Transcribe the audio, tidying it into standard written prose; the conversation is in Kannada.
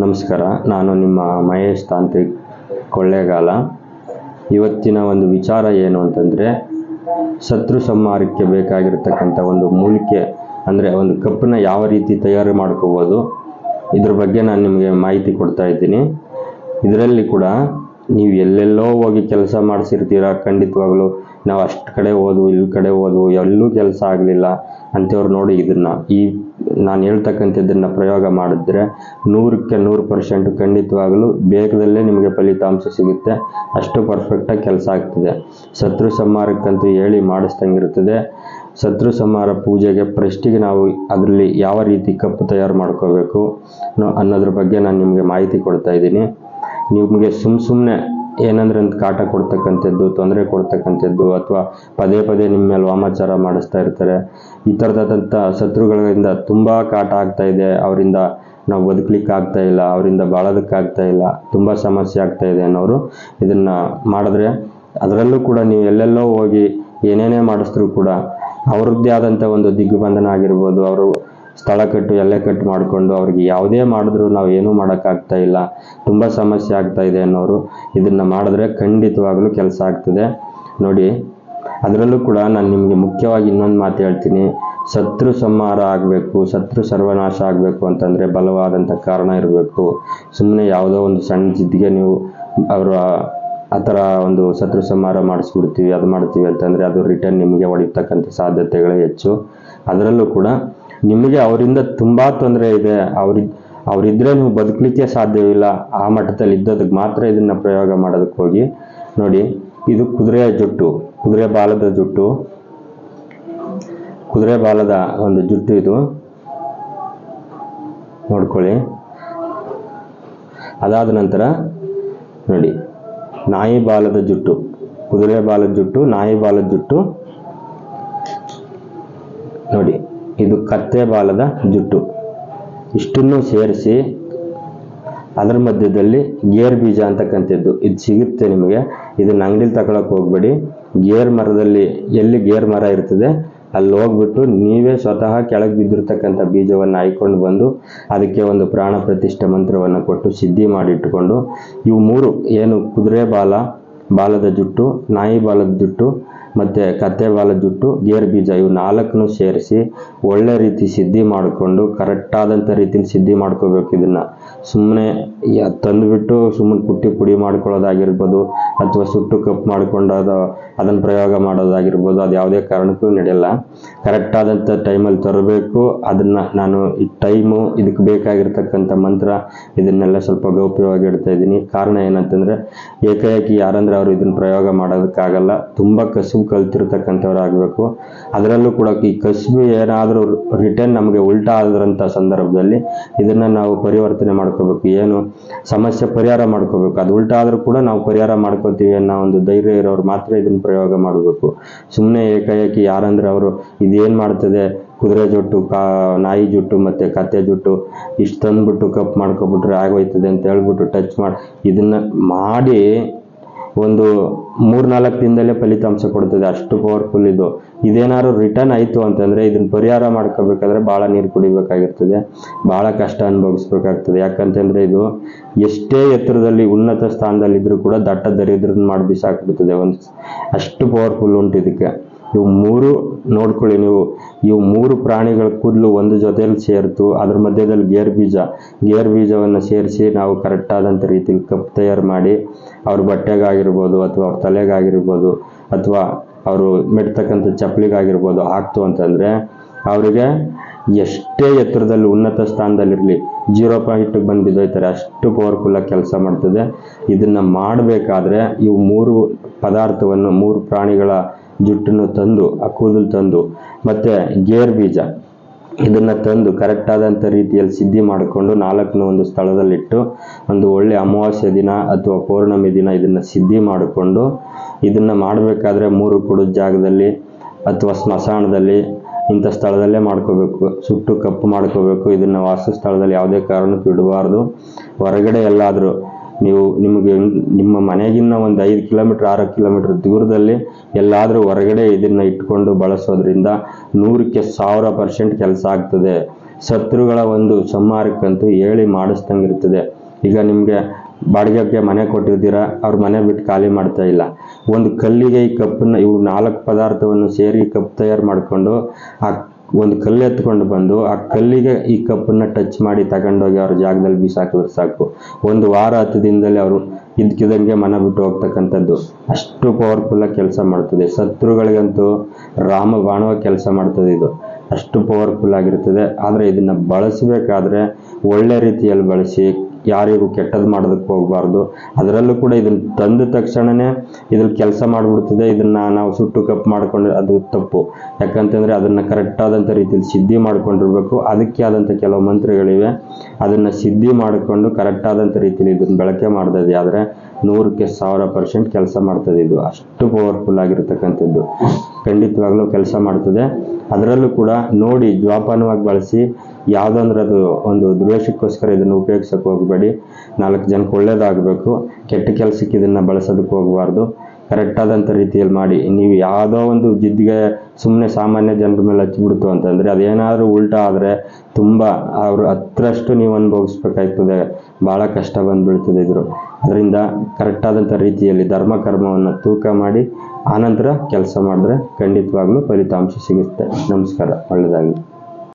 ನಮಸ್ಕಾರ, ನಾನು ನಿಮ್ಮ ಮಹೇಶ್ ತಾಂತ್ರಿಕ್ ಕೊಳ್ಳೇಗಾಲ. ಇವತ್ತಿನ ಒಂದು ವಿಚಾರ ಏನು ಅಂತಂದರೆ, ಶತ್ರು ಸಂಹಾರಕ್ಕೆ ಬೇಕಾಗಿರ್ತಕ್ಕಂಥ ಒಂದು ಮೂಲಿಕೆ ಅಂದರೆ ಒಂದು ಕಪ್ಪನ್ನ ಯಾವ ರೀತಿ ತಯಾರು ಮಾಡ್ಕೋಬೋದು, ಇದ್ರ ಬಗ್ಗೆ ನಾನು ನಿಮಗೆ ಮಾಹಿತಿ ಕೊಡ್ತಾ ಇದ್ದೀನಿ. ಇದರಲ್ಲಿ ಕೂಡ ನೀವು ಎಲ್ಲೆಲ್ಲೋ ಹೋಗಿ ಕೆಲಸ ಮಾಡಿಸಿರ್ತೀರ, ಖಂಡಿತವಾಗ್ಲೂ ನಾವು ಅಷ್ಟು ಕಡೆ ಹೋದ್ವು ಇಲ್ಲಿ ಕಡೆ ಹೋದ್ವು ಎಲ್ಲೂ ಕೆಲಸ ಆಗಲಿಲ್ಲ ಅಂಥವ್ರು ನೋಡಿ ಈ ನಾನು ಹೇಳ್ತಕ್ಕಂಥದ್ದನ್ನು ಪ್ರಯೋಗ ಮಾಡಿದ್ರೆ 100ಕ್ಕೆ 100% ಖಂಡಿತವಾಗಲೂ ಬೇಗದಲ್ಲೇ ನಿಮಗೆ ಫಲಿತಾಂಶ ಸಿಗುತ್ತೆ. ಅಷ್ಟು ಪರ್ಫೆಕ್ಟಾಗಿ ಕೆಲಸ ಆಗ್ತದೆ. ಶತ್ರು ಸಂಹಾರಕ್ಕಂತೂ ಹೇಳಿ ಮಾಡಿಸ್ದಂಗಿರ್ತದೆ. ಶತ್ರು ಸಂಹಾರ ಪೂಜೆಗೆ ಫಸ್ಟಿಗೆ ನಾವು ಅದರಲ್ಲಿ ಯಾವ ರೀತಿ ಕಪ್ಪು ತಯಾರು ಮಾಡ್ಕೋಬೇಕು ಅನ್ನೋದ್ರ ಬಗ್ಗೆ ನಾನು ನಿಮಗೆ ಮಾಹಿತಿ ಕೊಡ್ತಾ ಇದ್ದೀನಿ. ನಿಮಗೆ ಸುಮ್ಮನೆ ಏನಂದ್ರೆ ಅಂತ ಕಾಟ ಕೊಡ್ತಕ್ಕಂಥದ್ದು, ತೊಂದರೆ ಕೊಡ್ತಕ್ಕಂಥದ್ದು, ಅಥವಾ ಪದೇ ಪದೇ ನಿಮ್ಮ ಮೇಲೆ ವಾಮಾಚಾರ ಮಾಡಿಸ್ತಾ ಇರ್ತಾರೆ. ಈ ಥರದಂಥ ಶತ್ರುಗಳಿಂದ ತುಂಬ ಕಾಟ ಆಗ್ತಾ ಇದೆ, ಅವರಿಂದ ನಾವು ಬದುಕಲಿಕ್ಕೆ ಆಗ್ತಾ ಇಲ್ಲ, ಅವರಿಂದ ಬಾಳೋದಕ್ಕಾಗ್ತಾ ಇಲ್ಲ, ತುಂಬ ಸಮಸ್ಯೆ ಆಗ್ತಾ ಇದೆ ಅನ್ನೋರು ಇದನ್ನು ಮಾಡಿದ್ರೆ, ಅದರಲ್ಲೂ ಕೂಡ ನೀವು ಎಲ್ಲೆಲ್ಲೋ ಹೋಗಿ ಏನೇನೇ ಮಾಡಿಸಿದ್ರು ಕೂಡ ಅವ್ರದ್ದೇ ಆದಂಥ ಒಂದು ದಿಗ್ಬಂಧನ ಆಗಿರ್ಬೋದು, ಅವರು ಸ್ಥಳ ಕಟ್ಟು ಎಲ್ಲೆ ಕಟ್ಟು ಮಾಡಿಕೊಂಡು ಅವ್ರಿಗೆ ಯಾವುದೇ ಮಾಡಿದ್ರು ನಾವು ಏನೂ ಮಾಡೋಕ್ಕಾಗ್ತಾ ಇಲ್ಲ, ತುಂಬ ಸಮಸ್ಯೆ ಆಗ್ತಾ ಇದೆ ಅನ್ನೋರು ಇದನ್ನು ಮಾಡಿದ್ರೆ ಖಂಡಿತವಾಗಲೂ ಕೆಲಸ ಆಗ್ತದೆ ನೋಡಿ. ಅದರಲ್ಲೂ ಕೂಡ ನಾನು ನಿಮಗೆ ಮುಖ್ಯವಾಗಿ ಇನ್ನೊಂದು ಮಾತು ಹೇಳ್ತೀನಿ. ಶತ್ರು ಸಂಹಾರ ಆಗಬೇಕು, ಶತ್ರು ಸರ್ವನಾಶ ಆಗಬೇಕು ಅಂತಂದರೆ ಬಲವಾದಂಥ ಕಾರಣ ಇರಬೇಕು. ಸುಮ್ಮನೆ ಯಾವುದೋ ಒಂದು ಸಣ್ಣ ಜಿದ್ದಿಗೆ ನೀವು ಅವರ ಆ ಥರ ಒಂದು ಶತ್ರು ಸಂಹಾರ ಮಾಡಿಸ್ಬಿಡ್ತೀವಿ, ಅದು ಮಾಡ್ತೀವಿ ಅಂತಂದರೆ ಅದು ರಿಟರ್ನ್ ನಿಮಗೆ ಹೊಡಿತಕ್ಕಂಥ ಸಾಧ್ಯತೆಗಳೇ ಹೆಚ್ಚು. ಅದರಲ್ಲೂ ಕೂಡ ನಿಮಗೆ ಅವರಿಂದ ತುಂಬ ತೊಂದರೆ ಇದೆ, ಅವರಿದ್ದರೆ ನೀವು ಬದುಕಲಿಕ್ಕೆ ಸಾಧ್ಯವಿಲ್ಲ, ಆ ಮಟ್ಟದಲ್ಲಿ ಇದ್ದದಕ್ಕೆ ಮಾತ್ರ ಇದನ್ನು ಪ್ರಯೋಗ ಮಾಡೋದಕ್ಕೆ ಹೋಗಿ ನೋಡಿ. ಇದು ಕುದುರೆಯ ಜುಟ್ಟು, ಕುದುರೆ ಬಾಲದ ಜುಟ್ಟು, ಕುದುರೆ ಬಾಲದ ಒಂದು ಜುಟ್ಟು ಇದು ನೋಡ್ಕೊಳ್ಳಿ. ಅದಾದ ನಂತರ ನೋಡಿ ನಾಯಿ ಬಾಲದ ಜುಟ್ಟು, ಕುದುರೆ ಬಾಲದ ಜುಟ್ಟು, ನಾಯಿ ಬಾಲದ ಜುಟ್ಟು ನೋಡಿ, ಇದು ಕತ್ತೆ ಬಾಲದ ಜುಟ್ಟು. ಇಷ್ಟನ್ನು ಸೇರಿಸಿ ಅದರ ಮಧ್ಯದಲ್ಲಿ ಗೇರ್ ಬೀಜ ಅಂತಕ್ಕಂಥದ್ದು ಇದು ಸಿಗುತ್ತೆ ನಿಮಗೆ. ಇದನ್ನ ಅಂಗಡಿಲಿ ತಗೊಳಕ್ಕೆ ಹೋಗ್ಬೇಡಿ. ಗೇರ್ ಮರದಲ್ಲಿ ಎಲ್ಲಿ ಗೇರ್ ಮರ ಇರ್ತದೆ ಅಲ್ಲಿ ಹೋಗ್ಬಿಟ್ಟು ನೀವೇ ಸ್ವತಃ ಕೆಳಗೆ ಬಿದ್ದಿರ್ತಕ್ಕಂಥ ಬೀಜವನ್ನು ಆಯ್ಕೊಂಡು ಬಂದು ಅದಕ್ಕೆ ಒಂದು ಪ್ರಾಣ ಪ್ರತಿಷ್ಠೆ ಮಂತ್ರವನ್ನು ಕೊಟ್ಟು ಸಿದ್ಧಿ ಮಾಡಿಟ್ಟುಕೊಂಡು ಇವು ಮೂರು ಏನು ಕುದುರೆ ಬಾಲದ ಜುಟ್ಟು, ನಾಯಿ ಬಾಲದ ಜುಟ್ಟು ಮತ್ತು ಕತ್ತೆ ಬಾಲದ ಜುಟ್ಟು, ಗೇರ್ ಬೀಜ ಇವು 4 ಸೇರಿಸಿ ಒಳ್ಳೆ ರೀತಿ ಸಿದ್ಧಿ ಮಾಡಿಕೊಂಡು ಕರೆಕ್ಟಾದಂಥ ರೀತಿಲಿ ಸಿದ್ಧಿ ಮಾಡ್ಕೋಬೇಕು. ಇದನ್ನು ಸುಮ್ಮನೆ ತಂದುಬಿಟ್ಟು ಸುಮ್ಮನೆ ಪುಡಿ ಮಾಡ್ಕೊಳ್ಳೋದಾಗಿರ್ಬೋದು, ಅಥವಾ ಸುಟ್ಟು ಕಪ್ಪು ಮಾಡ್ಕೊಂಡು ಅದನ್ನು ಪ್ರಯೋಗ ಮಾಡೋದಾಗಿರ್ಬೋದು, ಅದು ಯಾವುದೇ ಕಾರಣಕ್ಕೂ ನಡೆಯಲ್ಲ. ಕರೆಕ್ಟಾದಂಥ ಟೈಮಲ್ಲಿ ತರಬೇಕು. ಅದನ್ನು ನಾನು ಈ ಟೈಮು, ಇದಕ್ಕೆ ಬೇಕಾಗಿರ್ತಕ್ಕಂಥ ಮಂತ್ರ ಇದನ್ನೆಲ್ಲ ಸ್ವಲ್ಪ ಗೌಪ್ಯವಾಗಿ ಇಡ್ತಾ ಇದ್ದೀನಿ. ಕಾರಣ ಏನಂತಂದರೆ ಏಕಾಏಕಿ ಯಾರಂದ್ರೆ ಅವರು ಇದನ್ನು ಪ್ರಯೋಗ ಮಾಡೋದಕ್ಕಾಗಲ್ಲ. ತುಂಬ ಕಸುಬು ಕಲ್ತಿರ್ತಕ್ಕಂಥವ್ರು ಆಗಬೇಕು. ಅದರಲ್ಲೂ ಕೂಡ ಈ ಕಸುಬು ಏನಾದರೂ ರಿಟರ್ನ್ ನಮಗೆ ಉಲ್ಟಾ ಆದ್ರಂಥ ಸಂದರ್ಭದಲ್ಲಿ ಇದನ್ನು ನಾವು ಪರಿವರ್ತನೆ ಮಾಡ್ಕೋಬೇಕು. ಏನು ಸಮಸ್ಯೆ ಪರಿಹಾರ ಮಾಡ್ಕೋಬೇಕು. ಅದು ಉಲ್ಟಾ ಆದರೂ ಕೂಡ ನಾವು ಪರಿಹಾರ ಮಾಡ್ಕೋತೀವಿ ಅನ್ನೋ ಒಂದು ಧೈರ್ಯ ಇರೋರು ಮಾತ್ರ ಇದನ್ನು ಪ್ರಯೋಗ ಮಾಡಬೇಕು. ಸುಮ್ಮನೆ ಏಕಾಏಕಿ ಯಾರಂದ್ರೆ ಅವರು ಇದೇನು ಮಾಡ್ತದೆ, ಕುದುರೆ ಜುಟ್ಟು, ನಾಯಿ ಜುಟ್ಟು ಮತ್ತು ಕತ್ತೆ ಜುಟ್ಟು ಇಷ್ಟು ತಂದುಬಿಟ್ಟು ಕಪ್ ಮಾಡ್ಕೊಬಿಟ್ರೆ ಆಗೋಯ್ತದೆ ಅಂತ ಹೇಳ್ಬಿಟ್ಟು ಟಚ್ ಮಾಡಿ ಇದನ್ನು ಮಾಡಿ ಒಂದು 3-4 ದಿನದಲ್ಲೇ ಫಲಿತಾಂಶ ಕೊಡ್ತದೆ. ಅಷ್ಟು ಪವರ್ಫುಲ್ ಇದು. ಇದೇನಾದ್ರು ರಿಟರ್ನ್ ಆಯಿತು ಅಂತಂದರೆ ಇದನ್ನು ಪರಿಹಾರ ಮಾಡ್ಕೋಬೇಕಾದ್ರೆ ಭಾಳ ನೀರು ಕುಡಿಬೇಕಾಗಿರ್ತದೆ, ಭಾಳ ಕಷ್ಟ ಅನುಭವಿಸ್ಬೇಕಾಗ್ತದೆ. ಯಾಕಂತಂದರೆ ಇದು ಎಷ್ಟೇ ಎತ್ತರದಲ್ಲಿ ಉನ್ನತ ಸ್ಥಾನದಲ್ಲಿದ್ದರೂ ಕೂಡ ದಟ್ಟ ದರಿದ್ರನ್ನ ಮಾಡಿ ಬಿಸಾಕ್ಬಿಡ್ತದೆ. ಅಷ್ಟು ಪವರ್ಫುಲ್ ಉಂಟು ಇದಕ್ಕೆ. ಇವು 3 ನೋಡ್ಕೊಳ್ಳಿ ನೀವು. ಇವು 3 ಪ್ರಾಣಿಗಳ ಕೂದಲು ಒಂದು ಜೊತೆಯಲ್ಲಿ ಸೇರ್ತು, ಅದ್ರ ಮಧ್ಯದಲ್ಲಿ ಗೇರ್ ಬೀಜವನ್ನು ಸೇರಿಸಿ ನಾವು ಕರೆಕ್ಟಾದಂಥ ರೀತಿಯಲ್ಲಿ ಕಪ್ ತಯಾರು ಮಾಡಿ ಅವ್ರ ಬಟ್ಟೆಗಾಗಿರ್ಬೋದು, ಅಥವಾ ಅವ್ರ ತಲೆಗಾಗಿರ್ಬೋದು, ಅಥವಾ ಅವರು ಮೆಟ್ತಕ್ಕಂಥ ಚಪ್ಪಲಿಗಾಗಿರ್ಬೋದು ಹಾಕ್ತು ಅಂತಂದರೆ ಅವರಿಗೆ ಎಷ್ಟೇ ಎತ್ತರದಲ್ಲಿ ಉನ್ನತ ಸ್ಥಾನದಲ್ಲಿರಲಿ 0 ಪಾಯಿಂಟಿಗೆ ಬಂದು ಬಿದ್ದೋಯ್ತಾರೆ. ಅಷ್ಟು ಪವರ್ಫುಲ್ಲಾಗಿ ಕೆಲಸ ಮಾಡ್ತದೆ. ಇದನ್ನು ಮಾಡಬೇಕಾದ್ರೆ ಇವು 3 ಪದಾರ್ಥವನ್ನು 3 ಪ್ರಾಣಿಗಳ ಜುಟ್ಟನ್ನು ತಂದು, ಆ ಕೂದಲು ತಂದು, ಮತ್ತು ಗೇರ್ ಬೀಜ ಇದನ್ನು ತಂದು ಕರೆಕ್ಟಾದಂಥ ರೀತಿಯಲ್ಲಿ ಸಿದ್ಧಿ ಮಾಡಿಕೊಂಡು 4 ಒಂದು ಸ್ಥಳದಲ್ಲಿಟ್ಟು ಒಂದು ಒಳ್ಳೆ ಅಮಾವಾಸ್ಯೆ ದಿನ ಅಥವಾ ಪೌರ್ಣಮಿ ದಿನ ಇದನ್ನು ಸಿದ್ಧಿ ಮಾಡಿಕೊಂಡು ಇದನ್ನು ಮಾಡಬೇಕಾದ್ರೆ 3 ಕುಡದ ಜಾಗದಲ್ಲಿ ಅಥವಾ ಸ್ಮಶಾನದಲ್ಲಿ ಇಂಥ ಸ್ಥಳದಲ್ಲೇ ಮಾಡ್ಕೋಬೇಕು. ಸುಟ್ಟು ಕಪ್ಪು ಮಾಡ್ಕೋಬೇಕು. ಇದನ್ನು ವಾಸ ಸ್ಥಳದಲ್ಲಿ ಯಾವುದೇ ಕಾರಣಕ್ಕೂ ಇಡಬಾರ್ದು. ಹೊರಗಡೆ ಎಲ್ಲಾದರೂ ನಿಮಗೆ ನಿಮ್ಮ ಮನೆಗಿನ್ನ ಒಂದು 5 ಕಿಲೋಮೀಟರ್ 6 ಕಿಲೋಮೀಟರ್ ದೂರದಲ್ಲಿ ಎಲ್ಲಾದರೂ ಹೊರಗಡೆ ಇದನ್ನು ಇಟ್ಕೊಂಡು ಬಳಸೋದ್ರಿಂದ 100ಕ್ಕೆ 1000% ಕೆಲಸ ಆಗ್ತದೆ. ಶತ್ರುಗಳ ಒಂದು ಸಂಹಾರಕ್ಕಂತೂ ಹೇಳಿ ಮಾಡಿಸ್ದಂಗಿರ್ತದೆ. ಈಗ ನಿಮಗೆ ಬಾಡಿಗೆಗೆ ಮನೆ ಕೊಟ್ಟಿರ್ತೀರಾ, ಅವ್ರ ಮನೆ ಬಿಟ್ಟು ಖಾಲಿ ಮಾಡ್ತಾ ಇಲ್ಲ. ಒಂದು ಕಲ್ಲಿಗೆ ಈ ಕಪ್ಪನ್ನು, ಇವು 4 ಪದಾರ್ಥವನ್ನು ಸೇರಿ ಕಪ್ ತಯಾರು ಮಾಡಿಕೊಂಡು ಆ ಒಂದು ಕಲ್ಲು ಎತ್ಕೊಂಡು ಬಂದು ಆ ಕಲ್ಲಿಗೆ ಈ ಕಪ್ಪನ್ನು ಟಚ್ ಮಾಡಿ ತಗೊಂಡೋಗಿ ಅವ್ರ ಜಾಗದಲ್ಲಿ ಬೀಸಾಕಿದ್ರೆ ಸಾಕು, 1 ವಾರ 10 ದಿನದಲ್ಲಿ ಅವರು ಇದ್ದಕ್ಕಿದ್ದಂಗೆ ಮನ ಬಿಟ್ಟು ಹೋಗ್ತಕ್ಕಂಥದ್ದು. ಅಷ್ಟು ಪವರ್ಫುಲ್ಲಾಗಿ ಕೆಲಸ ಮಾಡ್ತದೆ. ಶತ್ರುಗಳಿಗಂತೂ ರಾಮ ಬಾಣವಾಗಿ ಕೆಲಸ ಮಾಡ್ತದೆ. ಇದು ಅಷ್ಟು ಪವರ್ಫುಲ್ ಆಗಿರ್ತದೆ. ಆದರೆ ಇದನ್ನು ಬಳಸಬೇಕಾದ್ರೆ ಒಳ್ಳೆ ರೀತಿಯಲ್ಲಿ ಬಳಸಿ, ಯಾರಿಗೂ ಕೆಟ್ಟದ್ದು ಮಾಡೋದಕ್ಕೆ ಹೋಗಬಾರ್ದು. ಅದರಲ್ಲೂ ಕೂಡ ಇದನ್ನು ತಂದ ತಕ್ಷಣವೇ ಇದ್ರಲ್ಲಿ ಕೆಲಸ ಮಾಡಿಬಿಡ್ತದೆ. ಇದನ್ನು ನಾವು ಸುಟ್ಟು ಕಪ್ ಮಾಡ್ಕೊಂಡ್ರೆ ಅದು ತಪ್ಪು. ಯಾಕಂತಂದರೆ ಅದನ್ನು ಕರೆಕ್ಟಾದಂಥ ರೀತಿಯಲ್ಲಿ ಸಿದ್ಧಿ ಮಾಡ್ಕೊಂಡಿರ್ಬೇಕು. ಅದಕ್ಕೆ ಆದಂಥ ಕೆಲವು ಮಂತ್ರಗಳಿವೆ, ಅದನ್ನು ಸಿದ್ಧಿ ಮಾಡಿಕೊಂಡು ಕರೆಕ್ಟಾದಂಥ ರೀತಿಯಲ್ಲಿ ಇದನ್ನು ಬಳಕೆ ಮಾಡಿದೆ ಆದರೆ 100ಕ್ಕೆ 1000% ಕೆಲಸ ಮಾಡ್ತದೆ. ಇದು ಅಷ್ಟು ಪವರ್ಫುಲ್ ಆಗಿರ್ತಕ್ಕಂಥದ್ದು. ಖಂಡಿತವಾಗ್ಲೂ ಕೆಲಸ ಮಾಡ್ತದೆ. ಅದರಲ್ಲೂ ಕೂಡ ನೋಡಿ ಜೋಪಾನವಾಗಿ ಬಳಸಿ. ಯಾವುದಂದ್ರೆ ಅದು ಒಂದು ದ್ವೇಷಕ್ಕೋಸ್ಕರ ಇದನ್ನು ಉಪಯೋಗಿಸೋಕೆ ಹೋಗಬೇಡಿ. 4 ಜನಕ್ಕೆ ಒಳ್ಳೇದಾಗಬೇಕು. ಕೆಟ್ಟ ಕೆಲಸಕ್ಕೆ ಇದನ್ನು ಬಳಸೋದಕ್ಕೆ ಹೋಗಬಾರ್ದು. ಕರೆಕ್ಟಾದಂಥ ರೀತಿಯಲ್ಲಿ ಮಾಡಿ. ನೀವು ಯಾವುದೋ ಒಂದು ಜಿದ್ದಿಗೆ ಸುಮ್ಮನೆ ಸಾಮಾನ್ಯ ಜನರ ಮೇಲೆ ಹಚ್ಚಿಬಿಡ್ತು ಅಂತಂದರೆ ಅದೇನಾದರೂ ಉಲ್ಟಾ ಆದರೆ ತುಂಬ ಅವರು 10ರಷ್ಟು ನೀವು ಅನುಭವಿಸ್ಬೇಕಾಗ್ತದೆ. ಭಾಳ ಕಷ್ಟ ಬಂದುಬೀಳ್ತದೆ ಇದ್ರು. ಅದರಿಂದ ಕರೆಕ್ಟಾದಂಥ ರೀತಿಯಲ್ಲಿ ಧರ್ಮ ಕರ್ಮವನ್ನು ತೂಕ ಮಾಡಿ ಆನಂತರ ಕೆಲಸ ಮಾಡಿದ್ರೆ ಖಂಡಿತವಾಗ್ಲೂ ಫಲಿತಾಂಶ ಸಿಗುತ್ತೆ. ನಮಸ್ಕಾರ, ಒಳ್ಳೆಯದಾಗಲಿ.